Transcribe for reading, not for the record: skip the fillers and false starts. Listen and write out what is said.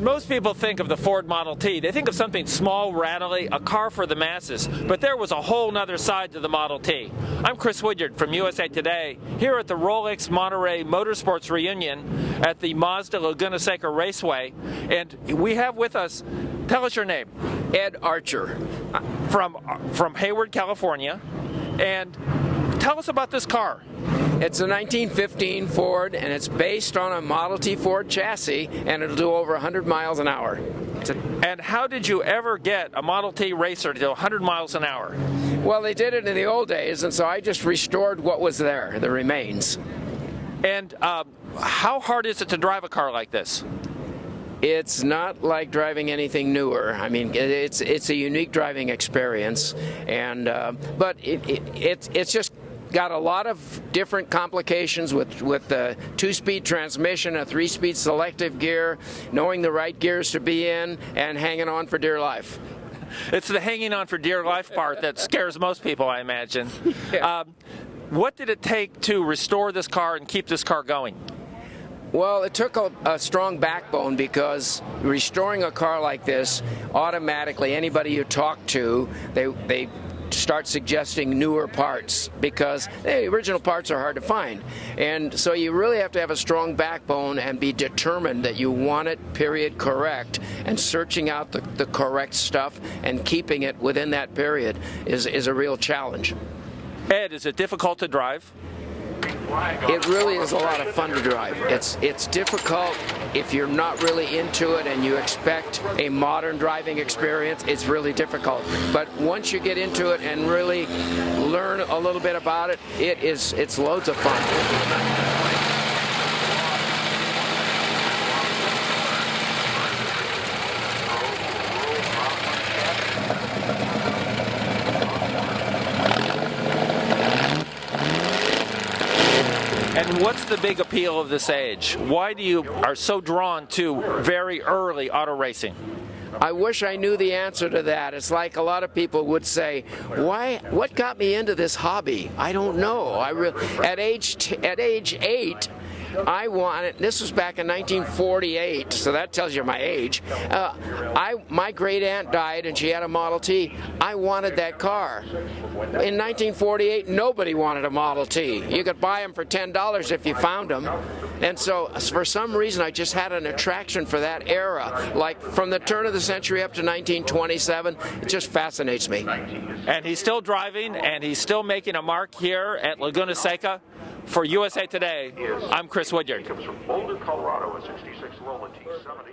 When most people think of the Ford Model T, they think of something small, rattly, a car for the masses. But there was a whole nother side to the Model T. I'm Chris Woodyard from USA Today, here at the Rolex Monterey Motorsports Reunion at the Mazda Laguna Seca Raceway. And we have with us, tell us your name. Ed Archer. From Hayward, California. And tell us about this car. It's a 1915 Ford, and it's based on a Model T Ford chassis, and it'll do over 100 miles an hour. And how did you ever get a Model T racer to do 100 miles an hour? Well, they did it in the old days, and so I just restored what was there, the remains. And how hard is it to drive a car like this? It's not like driving anything newer. I mean, it's a unique driving experience, and but it's just got a lot of different complications with the 2-speed transmission, a 3-speed selective gear, knowing the right gears to be in, and hanging on for dear life. It's the hanging on for dear life part that scares most people, I imagine. Yeah. What did it take to restore this car and keep this car going? Well, it took a strong backbone, because restoring a car like this, automatically anybody you talk to, they start suggesting newer parts, because the original parts are hard to find. And so you really have to have a strong backbone and be determined that you want it period correct, and searching out the correct stuff and keeping it within that period is a real challenge. Ed, is it difficult to drive? It really is a lot of fun to drive. It's difficult if you're not really into it and you expect a modern driving experience. It's really difficult. But once you get into it and really learn a little bit about it, it's loads of fun. And what's the big appeal of this age? Why do you are so drawn to very early auto racing? I wish I knew the answer to that. It's like a lot of people would say, what got me into this hobby? I don't know. At age 8, I wanted, this was back in 1948, so that tells you my age. My great aunt died and she had a Model T. I wanted that car. In 1948, nobody wanted a Model T. You could buy them for $10 if you found them. And so, for some reason, I just had an attraction for that era. Like, from the turn of the century up to 1927, it just fascinates me. And he's still driving, and he's still making a mark here at Laguna Seca. For USA Today, I'm Chris Woodyard. From Boulder, Colorado, a 66 Rolla T70.